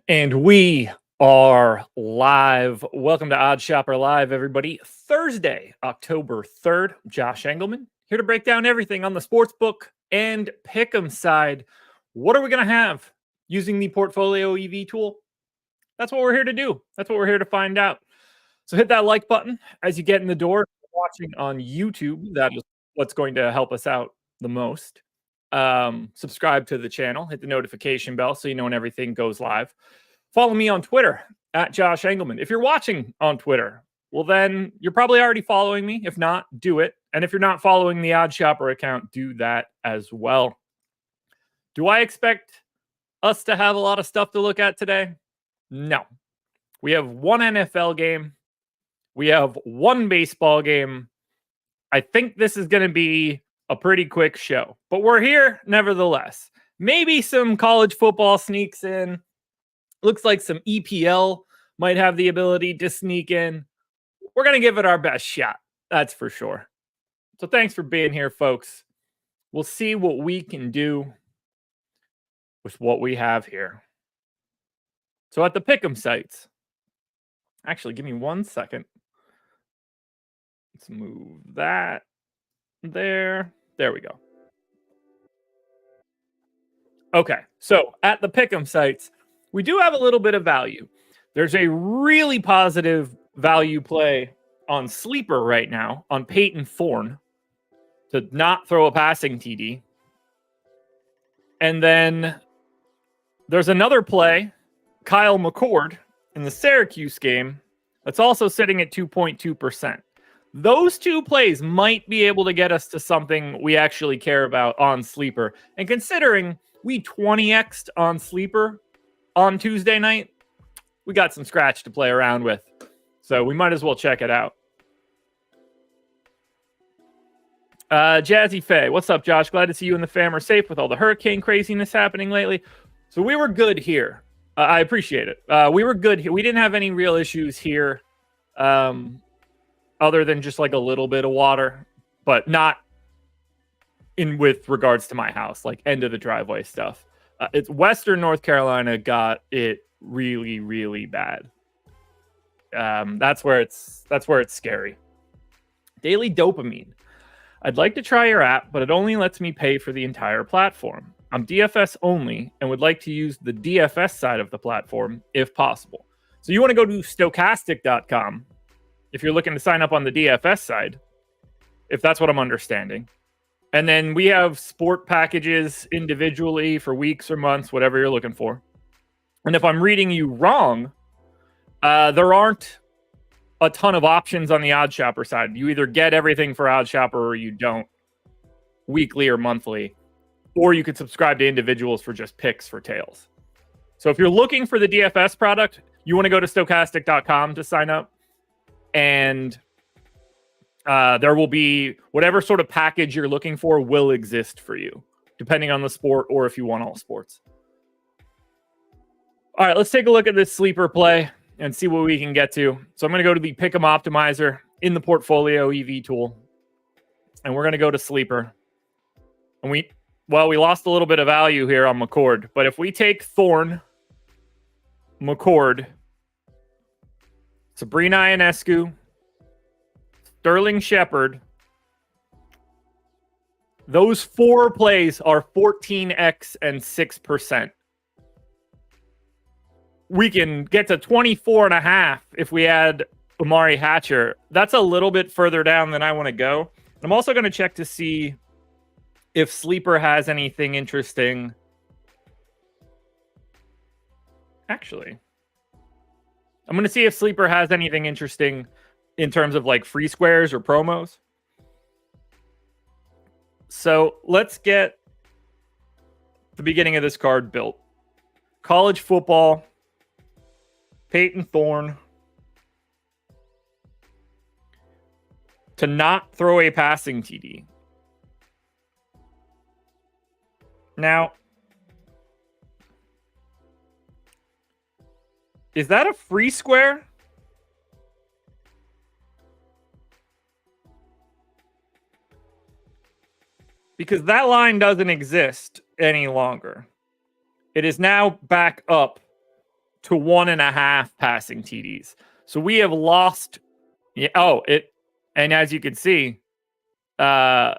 And we are live. Welcome to Odd Shopper Live, everybody. Thursday, October 3rd. Josh Engleman here to break down everything on the sportsbook and pick'em side. What are we going to have using the Portfolio EV tool? That's what we're here to do. That's what we're here to find out. So hit that like button as you get in the door. Watching on YouTube, that is what's going to help us out the most. Subscribe to the channel, hit the notification bell so you know when everything goes live. Follow me on Twitter at Josh Engleman. If you're watching on Twitter, well, then you're probably already following me. If not, do it. And if you're not following the Odd Shopper account, do that as well. Do I expect us to have a lot of stuff to look at today? No. We have one NFL game. We have one baseball game. I think this is going to be a pretty quick show, but we're here nevertheless. Maybe some college football sneaks in. Looks like some EPL might have the ability to sneak in. We're going to give it our best shot. That's for sure. So thanks for being here, folks. We'll see what we can do with what we have here. So at the pick'em sites, actually, give me 1 second. Let's move that there. There we go. Okay, so at the pick'em sites, we do have a little bit of value. There's a really positive value play on Sleeper right now on Peyton Thorne to not throw a passing TD. And then there's another play, Kyle McCord, in the Syracuse game, that's also sitting at 2.2%. Those two plays might be able to get us to something we actually care about on Sleeper. And considering we 20x'd on Sleeper on Tuesday night, we got some scratch to play around with. So we might as well check it out. Jazzy Faye, what's up, Josh? Glad to see you and the fam are safe with all the hurricane craziness happening lately. So we were good here. I appreciate it. We were good here. We didn't have any real issues here. Other than just like a little bit of water, but not in with regards to my house, like end of the driveway stuff. It's Western North Carolina got it really, really bad. That's where it's scary. Daily Dopamine. I'd like to try your app, but it only lets me pay for the entire platform. I'm DFS only and would like to use the DFS side of the platform if possible. So you want to go to stochastic.com if you're looking to sign up on the DFS side, if that's what I'm understanding. And then we have sport packages individually for weeks or months, whatever you're looking for. And if I'm reading you wrong, there aren't a ton of options on the Odd Shopper side. You either get everything for Odd Shopper or you don't, weekly or monthly. Or you could subscribe to individuals for just picks for tails. So if you're looking for the DFS product, you want to go to stochastic.com to sign up. And there will be whatever sort of package you're looking for will exist for you, depending on the sport or if you want all sports. All right, let's take a look at this sleeper play and see what we can get to. So I'm going to go to the Pick'em Optimizer in the Portfolio EV tool. And we're going to go to sleeper. And we lost a little bit of value here on McCord. But if we take Thorne, McCord, Sabrina Ionescu, Sterling Shepard, those four plays are 14x and 6%. We can get to 24.5 if we add Amari Hatcher. That's a little bit further down than I want to go. I'm also going to check to see if Sleeper has anything interesting. Actually, I'm going to see if Sleeper has anything interesting in terms of like free squares or promos. So let's get the beginning of this card built. College football, Peyton Thorne to not throw a passing TD. Now, is that a free square? Because that line doesn't exist any longer. It is now back up to 1.5 passing TDs. So we have lost. Yeah. And as you can see, it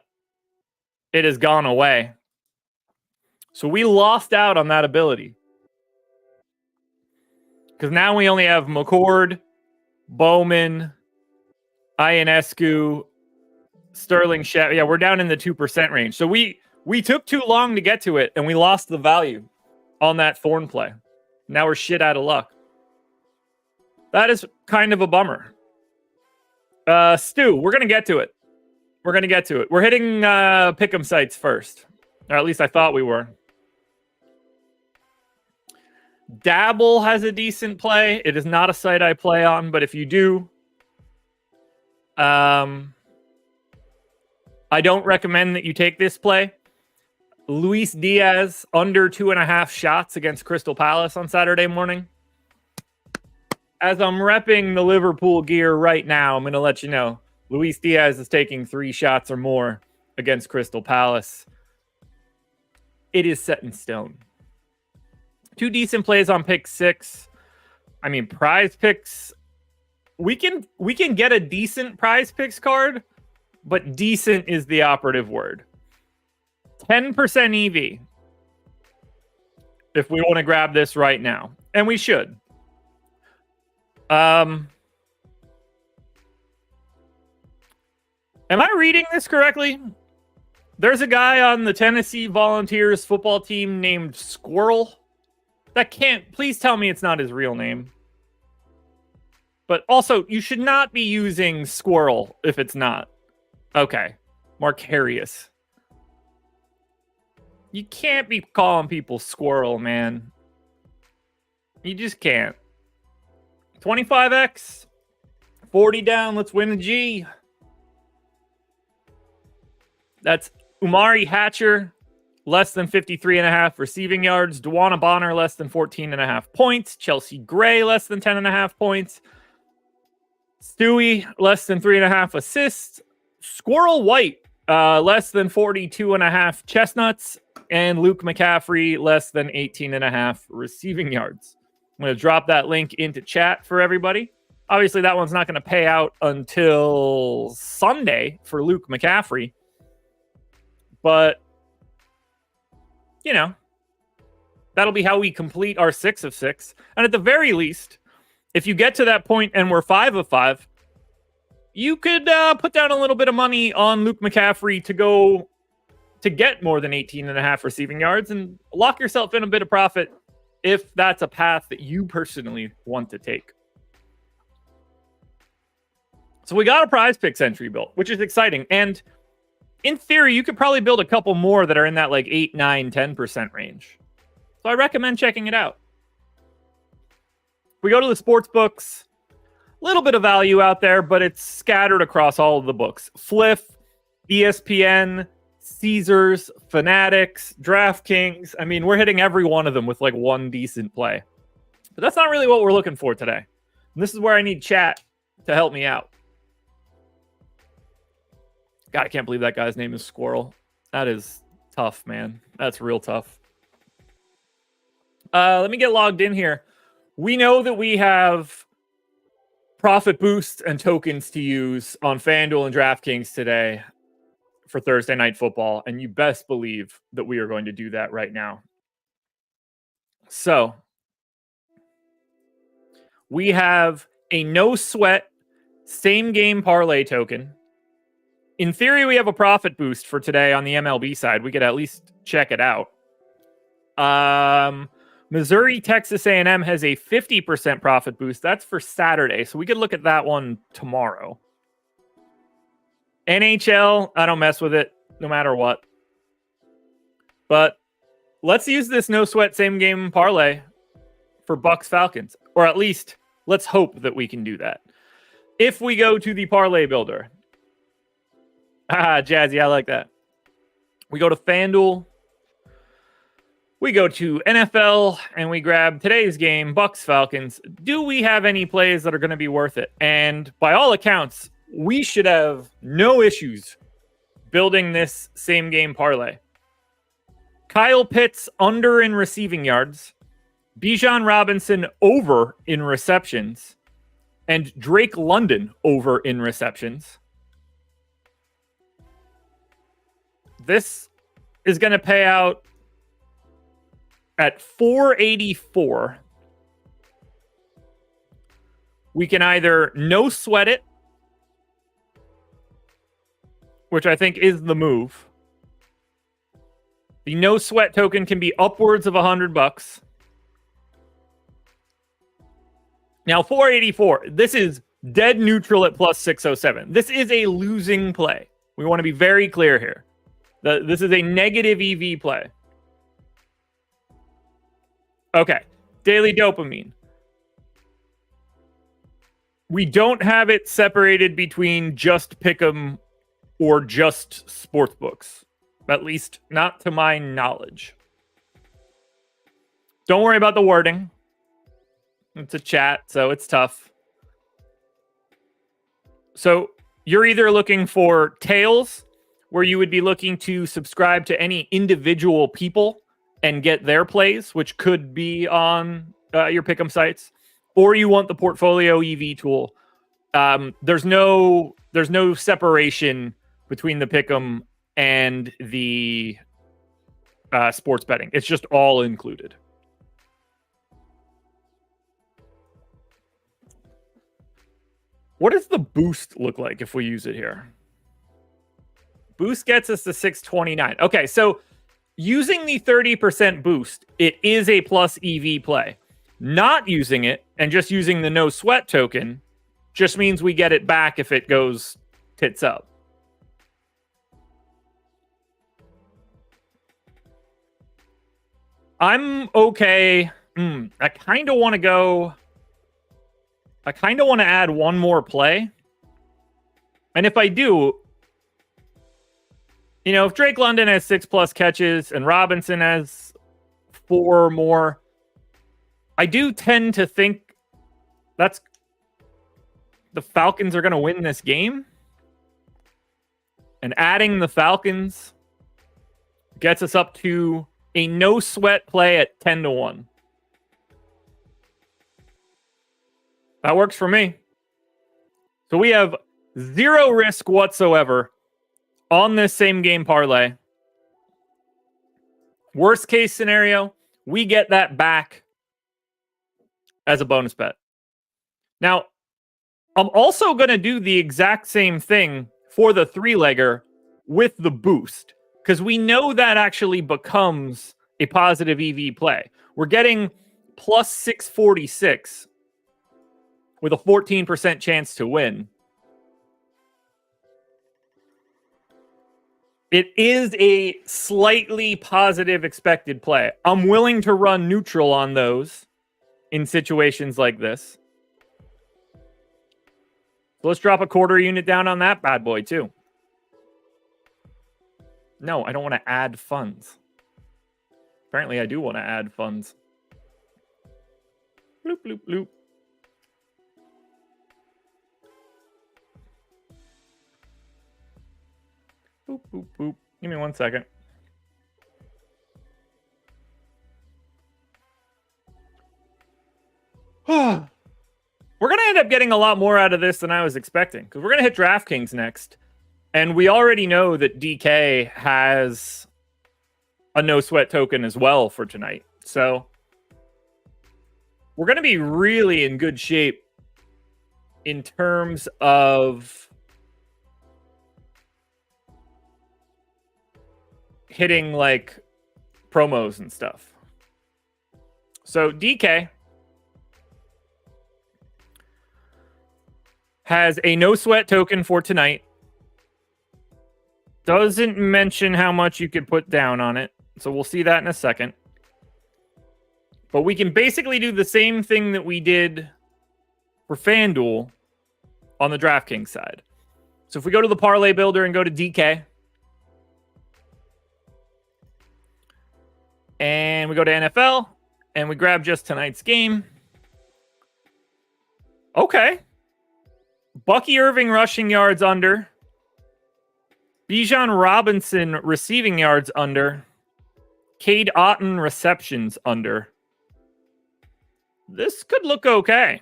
has gone away. So we lost out on that ability. Because now we only have McCord, Bowman, Ionescu, Sterling Shep. Yeah, we're down in the 2% range. So we took too long to get to it, and we lost the value on that Thorn play. Now we're shit out of luck. That is kind of a bummer. Stu, we're going to get to it. We're hitting pick'em sites first. Or at least I thought we were. Dabble has a decent play. It is not a site I play on, but if you do, I don't recommend that you take this play. Luis Diaz under 2.5 shots against Crystal Palace on Saturday morning. As I'm repping the Liverpool gear right now, I'm going to let you know Luis Diaz is taking 3 shots or more against Crystal Palace. It is set in stone. 2 decent plays on pick 6. I mean, PrizePicks. We can get a decent PrizePicks card, but decent is the operative word. 10% EV. If we want to grab this right now, and we should. Am I reading this correctly? There's a guy on the Tennessee Volunteers football team named Squirrel. Please tell me it's not his real name. But also, you should not be using Squirrel if it's not. Okay. Marcarius. You can't be calling people Squirrel, man. You just can't. 25x. 40 down. Let's win a G. That's Umari Hatcher. Less than 53.5 receiving yards. Dewana Bonner, less than 14.5 points. Chelsea Gray, less than 10.5 points. Stewie, less than 3.5 assists. Squirrel White, less than 42.5 chestnuts. And Luke McCaffrey, less than 18.5 receiving yards. I'm going to drop that link into chat for everybody. Obviously, that one's not going to pay out until Sunday for Luke McCaffrey. But you know, that'll be how we complete our 6 of 6. And at the very least, if you get to that point and we're 5 of 5, you could put down a little bit of money on Luke McCaffrey to get more than 18.5 receiving yards and lock yourself in a bit of profit if that's a path that you personally want to take. So we got a PrizePicks entry built, which is exciting. And in theory, you could probably build a couple more that are in that like 8, 9, 10% range. So I recommend checking it out. We go to the sports books. A little bit of value out there, but it's scattered across all of the books. Fliff, ESPN, Caesars, Fanatics, DraftKings. I mean, we're hitting every one of them with like one decent play. But that's not really what we're looking for today. And this is where I need chat to help me out. God, I can't believe that guy's name is Squirrel. That is tough, man. That's real tough. Let me get logged in here. We know that we have profit boosts and tokens to use on FanDuel and DraftKings today for Thursday Night Football, and you best believe that we are going to do that right now. So, we have a no-sweat same-game parlay token. In theory, we have a profit boost for today on the MLB side. We could at least check it out. Missouri, Texas A&M has a 50% profit boost. That's for Saturday, so we could look at that one tomorrow. NHL, I don't mess with it no matter what. But let's use this no-sweat same-game parlay for Bucks-Falcons. Or at least, let's hope that we can do that. If we go to the parlay builder... Jazzy, I like that. We go to FanDuel. We go to NFL, and we grab today's game, Bucks-Falcons. Do we have any plays that are going to be worth it? And by all accounts, we should have no issues building this same-game parlay. Kyle Pitts under in receiving yards. Bijan Robinson over in receptions, and Drake London over in receptions. This is going to pay out at 484. We can either no sweat it, which I think is the move. The no sweat token can be upwards of $100. Now, 484, this is dead neutral at plus 607. This is a losing play. We want to be very clear here. This is a negative EV play. Okay, daily dopamine. We don't have it separated between just Pick'em or just sportsbooks. At least not to my knowledge. Don't worry about the wording. It's a chat, so it's tough. So you're either looking for tails, where you would be looking to subscribe to any individual people and get their plays, which could be on your Pick'em sites, or you want the portfolio EV tool. There's no separation between the Pick'em and the sports betting. It's just all included. What does the boost look like if we use it here? Boost gets us to 629. Okay, so using the 30% boost, it is a plus EV play. Not using it and just using the no sweat token just means we get it back if it goes tits up. I'm okay. I kind of want to go. I kind of want to add one more play. And if I do, you know, if Drake London has 6+ catches and Robinson has 4 more, I do tend to think that's the Falcons are going to win this game. And adding the Falcons gets us up to a no sweat play at 10-1. That works for me. So we have zero risk whatsoever on this same game parlay. Worst case scenario, we get that back as a bonus bet. Now, I'm also going to do the exact same thing for the 3-legger with the boost, because we know that actually becomes a positive EV play. We're getting plus 646 with a 14% chance to win. It is a slightly positive expected play. I'm willing to run neutral on those in situations like this. So let's drop a quarter unit down on that bad boy too. No, I don't want to add funds. Apparently I do want to add funds. Bloop, bloop, bloop. Boop, boop, boop. Give me 1 second. We're going to end up getting a lot more out of this than I was expecting, because we're going to hit DraftKings next. And we already know that DK has a no sweat token as well for tonight. So we're going to be really in good shape in terms of hitting like promos and stuff. So DK has a no sweat token for tonight. Doesn't mention how much you could put down on it. So we'll see that in a second. But we can basically do the same thing that we did for FanDuel on the DraftKings side. So if we go to the parlay builder and go to DK, and we go to NFL, and we grab just tonight's game. Okay. Bucky Irving rushing yards under. Bijan Robinson receiving yards under. Cade Otton receptions under. This could look okay.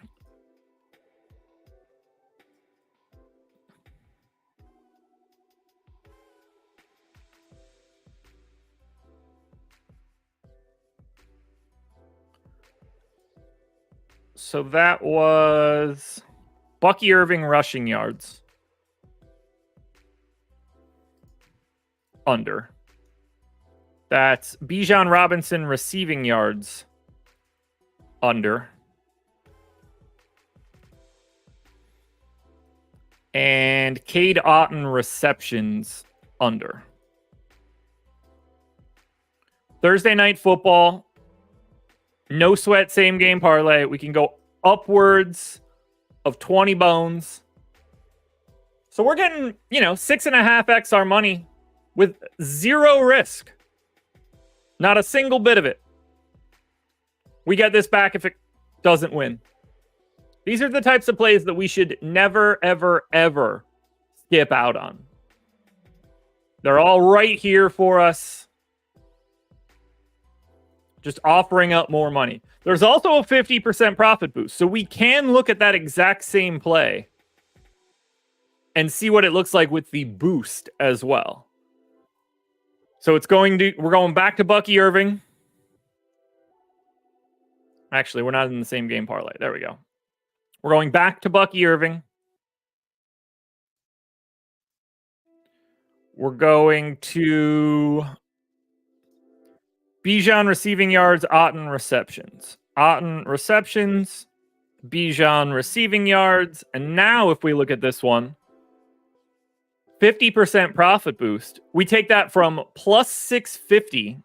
So that was Bucky Irving rushing yards. Under. That's Bijan Robinson receiving yards. Under. And Cade Otton receptions. Under. Thursday night football. No sweat, same game parlay. We can go upwards of 20 bones. So we're getting, 6.5x our money with zero risk. Not a single bit of it. We get this back if it doesn't win. These are the types of plays that we should never, ever, ever skip out on. They're all right here for us. Just offering up more money. There's also a 50% profit boost. So we can look at that exact same play and see what it looks like with the boost as well. So we're going back to Bucky Irving. Actually, we're not in the same game parlay. There we go. We're going back to Bucky Irving. We're going to Bijan receiving yards, Otton receptions. Otton receptions, Bijan receiving yards. And now if we look at this one, 50% profit boost. We take that from plus 650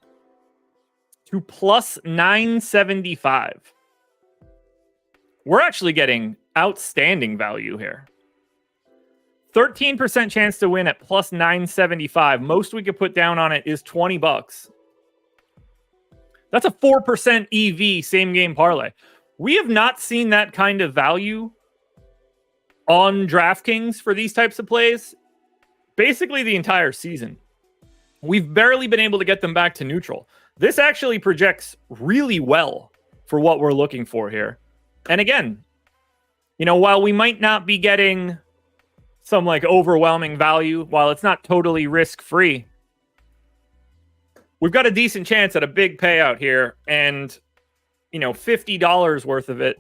to plus 975. We're actually getting outstanding value here. 13% chance to win at plus 975. Most we could put down on it is $20. That's a 4% EV same game parlay. We have not seen that kind of value on DraftKings for these types of plays basically the entire season. We've barely been able to get them back to neutral. This actually projects really well for what we're looking for here. And again, while we might not be getting some overwhelming value, while it's not totally risk-free, we've got a decent chance at a big payout here, and, $50 worth of it,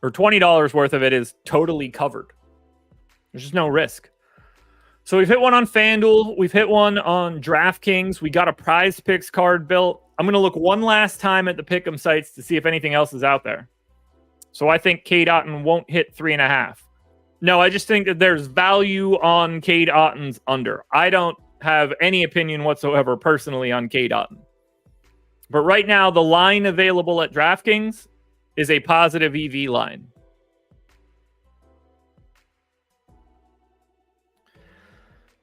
or $20 worth of it is totally covered. There's just no risk. So we've hit one on FanDuel. We've hit one on DraftKings. We got a PrizePicks card built. I'm going to look one last time at the pick'em sites to see if anything else is out there. So I think Cade Otton won't hit 3.5. No, I just think that there's value on Cade Otton's under. I don't have any opinion whatsoever personally on Cade Otton. But right now, the line available at DraftKings is a positive EV line.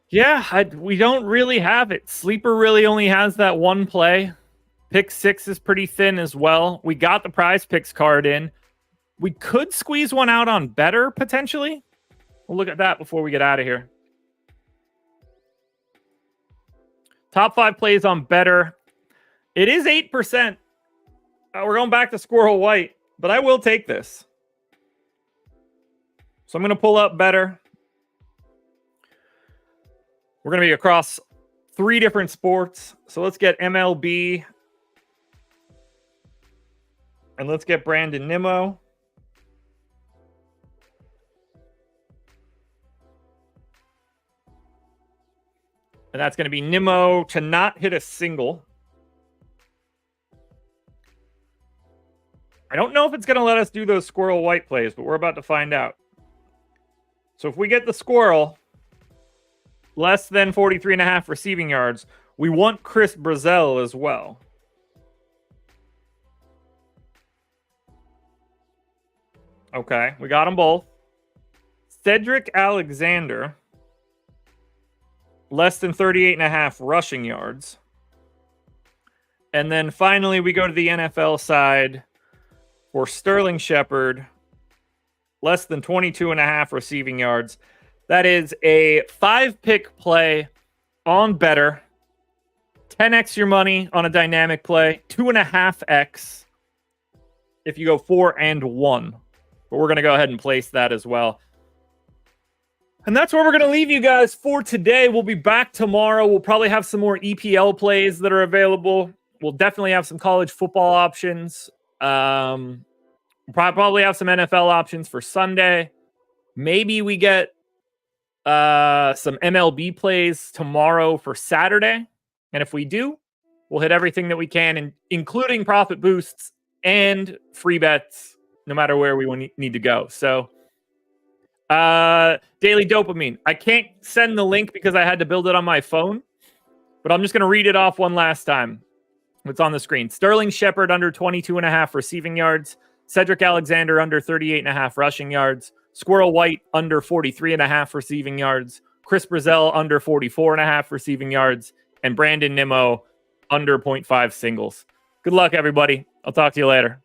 Yeah, we don't really have it. Sleeper really only has that one play. Pick 6 is pretty thin as well. We got the PrizePicks card in. We could squeeze one out on Betr, potentially. We'll look at that before we get out of here. Top 5 plays on Betr. It is 8%. We're going back to Squirrel White, but I will take this. So I'm going to pull up Betr. We're going to be across 3 different sports. So let's get MLB. And let's get Brandon Nimmo. And that's going to be Nimmo to not hit a single. I don't know if it's going to let us do those Squirrel White plays, but we're about to find out. So if we get the Squirrel, less than 43.5 receiving yards, we want Chris Brazel as well. Okay, we got them both. Cedric Alexander, less than 38.5 rushing yards. And then finally, we go to the NFL side for Sterling Shepard, less than 22.5 receiving yards. That is a 5-pick play on Betr. 10x your money on a dynamic play, 2.5x if you go 4 and 1. But we're going to go ahead and place that as well. And that's where we're going to leave you guys for today. We'll be back tomorrow. We'll probably have some more EPL plays that are available. We'll definitely have some college football options. We'll probably have some NFL options for Sunday. Maybe we get some MLB plays tomorrow for Saturday. And if we do, we'll hit everything that we can, including profit boosts and free bets, no matter where we need to go. So, daily dopamine. I can't send the link because I had to build it on my phone, but I'm just going to read it off one last time. It's on the screen. Sterling Shepard under 22.5 receiving yards. Cedric Alexander under 38.5 rushing yards. Squirrel White under 43.5 receiving yards. Chris Brazell under 44.5 receiving yards. And Brandon Nimmo under 0.5 singles. Good luck, everybody. I'll talk to you later.